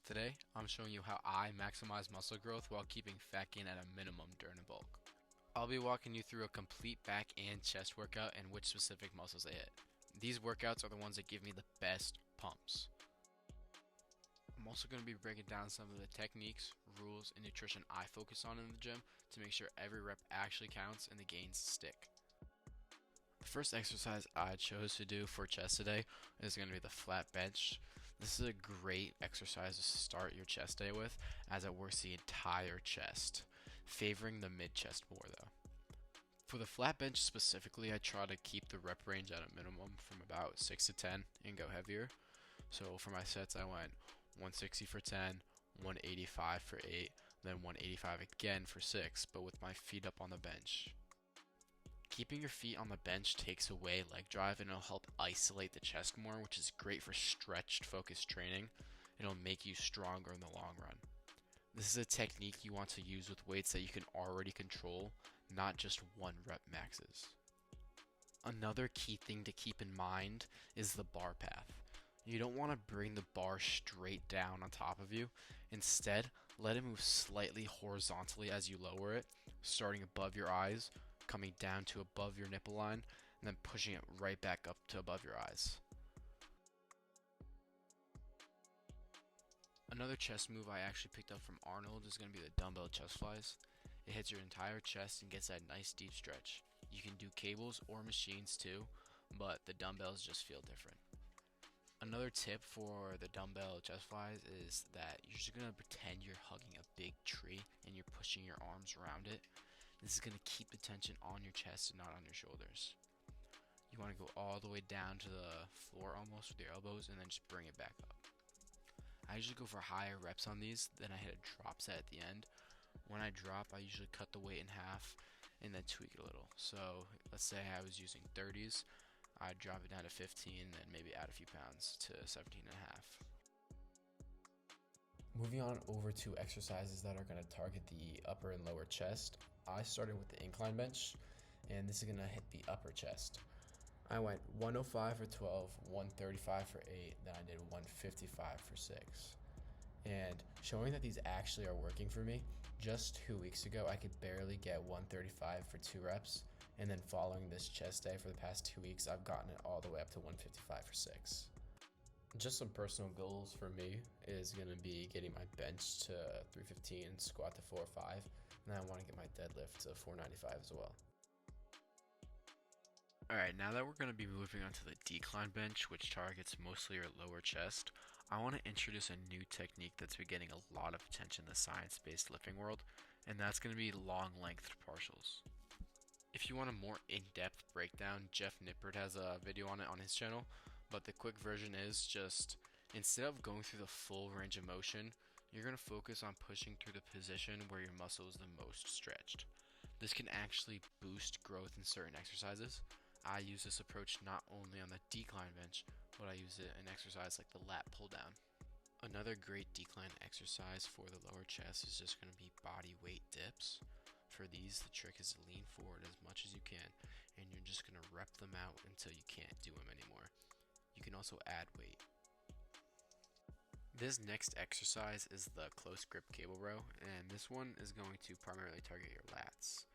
Today, I'm showing you how I maximize muscle growth while keeping fat gain at a minimum during a bulk. I'll be walking you through a complete back and chest workout and which specific muscles they hit. These workouts are the ones that give me the best pumps. I'm also going to be breaking down some of the techniques, rules, and nutrition I focus on in the gym to make sure every rep actually counts and the gains stick. The first exercise I chose to do for chest today is going to be the flat bench. This is a great exercise to start your chest day with, as it works the entire chest, favoring the mid chest more though. For the flat bench specifically, I try to keep the rep range at a minimum from about 6 to 10 and go heavier. So for my sets, I went 160 for 10, 185 for 8, then 185 again for 6, but with my feet up on the bench. Keeping your feet on the bench takes away leg drive and it'll help isolate the chest more, which is great for stretched focused training. It'll make you stronger in the long run. This is a technique you want to use with weights that you can already control, not just one rep maxes. Another key thing to keep in mind is the bar path. You don't want to bring the bar straight down on top of you. Instead, let it move slightly horizontally as you lower it, starting above your eyes, coming down to above your nipple line, and then pushing it right back up to above your eyes. Another chest move I actually picked up from Arnold is going to be the dumbbell chest flies. It hits your entire chest and gets that nice deep stretch. You can do cables or machines too, but the dumbbells just feel different. Another tip for the dumbbell chest flies is that you're just going to pretend you're hugging a big tree and you're pushing your arms around it. This is going to keep the tension on your chest and not on your shoulders. You want to go all the way down to the floor almost with your elbows and then just bring it back up. I usually go for higher reps on these, then I hit a drop set at the end. When I drop, I usually cut the weight in half and then tweak it a little. So let's say I was using 30s, I'd drop it down to 15 and maybe add a few pounds to 17 and a half. Moving on over to exercises that are going to target the upper and lower chest. I started with the incline bench, and this is going to hit the upper chest. I went 105 for 12, 135 for 8, then I did 155 for 6. And showing that these actually are working for me, just 2 weeks ago I could barely get 135 for 2 reps, and then following this chest day for the past 2 weeks, I've gotten it all the way up to 155 for 6. Just some personal goals for me is going to be getting my bench to 315, squat to 405, and then I want to get my deadlift to 495 as well. Alright, now that we're going to be moving on to the decline bench, which targets mostly your lower chest, I want to introduce a new technique that's been getting a lot of attention in the science-based lifting world, and that's going to be long-length partials. If you want a more in-depth breakdown, Jeff Nippert has a video on it on his channel, but the quick version is just, instead of going through the full range of motion, you're going to focus on pushing through the position where your muscle is the most stretched. This can actually boost growth in certain exercises. I use this approach not only on the decline bench, but I use it in exercise like the lat pull down. Another great decline exercise for the lower chest is just going to be body weight dips. For these, the trick is to lean forward as much as you can, and you're just going to rep them out until you can't do them anymore. You can also add weight. This next exercise is the close grip cable row, and this one is going to primarily target your lats.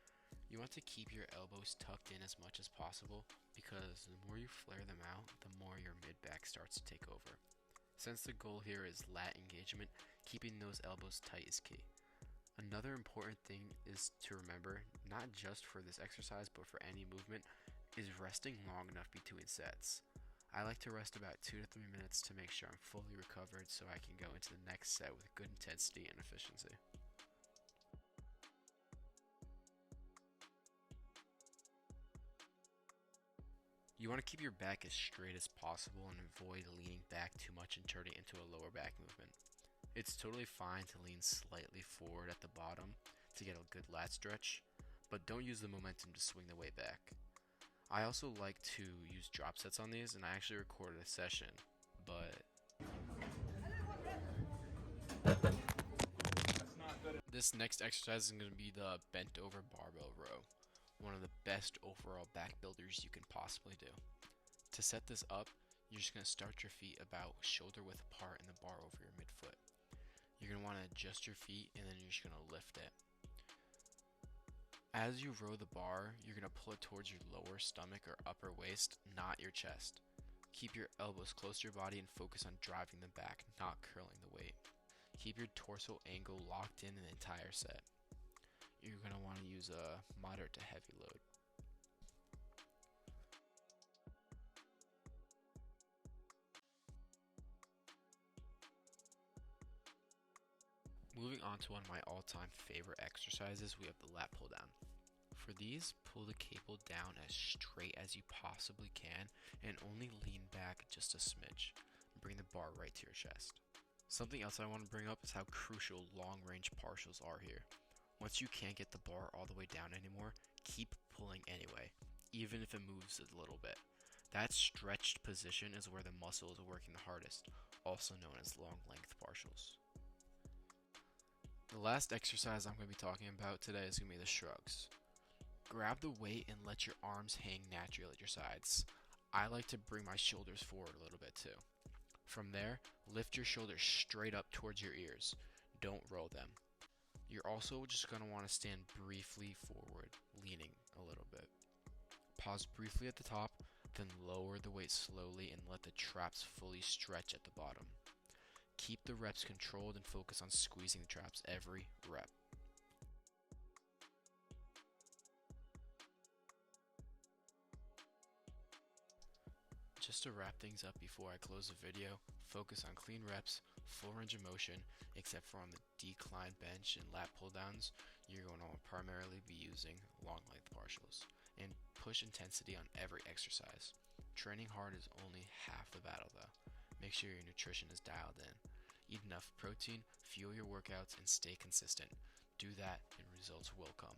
You want to keep your elbows tucked in as much as possible, because the more you flare them out, the more your mid-back starts to take over. Since the goal here is lat engagement, keeping those elbows tight is key. Another important thing is to remember, not just for this exercise but for any movement, is resting long enough between sets. I like to rest about 2 to 3 minutes to make sure I'm fully recovered so I can go into the next set with good intensity and efficiency. You want to keep your back as straight as possible and avoid leaning back too much and turning into a lower back movement. It's totally fine to lean slightly forward at the bottom to get a good lat stretch, but don't use the momentum to swing the weight back. I also like to use drop sets on these, and I actually recorded a session, but this next exercise is going to be the bent over barbell row, one of the best overall back builders you can possibly do. To set this up, you're just going to start your feet about shoulder width apart and the bar over your midfoot. to adjust your feet and then you're just going to lift it. As you row the bar, you're going to pull it towards your lower stomach or upper waist, not your chest. Keep your elbows close to your body and focus on driving them back, not curling the weight. Keep your torso angle locked in the entire set. You're going to want to use a moderate to heavy load. Moving on to one of my all-time favorite exercises, we have the lat pull down. For these, pull the cable down as straight as you possibly can and only lean back just a smidge. Bring the bar right to your chest. Something else I want to bring up is how crucial long-range partials are here. Once you can't get the bar all the way down anymore, keep pulling anyway, even if it moves a little bit. That stretched position is where the muscle is working the hardest, also known as long length partials. The last exercise I'm going to be talking about today is going to be the shrugs. Grab the weight and let your arms hang naturally at your sides. I like to bring my shoulders forward a little bit too. From there, lift your shoulders straight up towards your ears. Don't roll them. You're also just going to want to stand briefly forward, leaning a little bit. Pause briefly at the top, then lower the weight slowly and let the traps fully stretch at the bottom. Keep the reps controlled and focus on squeezing the traps every rep. Just to wrap things up before I close the video, focus on clean reps, full range of motion, except for on the decline bench and lat pull downs, you're going to primarily be using long length partials. And push intensity on every exercise. Training hard is only half the battle though. Make sure your nutrition is dialed in. Eat enough protein, fuel your workouts, and stay consistent. Do that and results will come.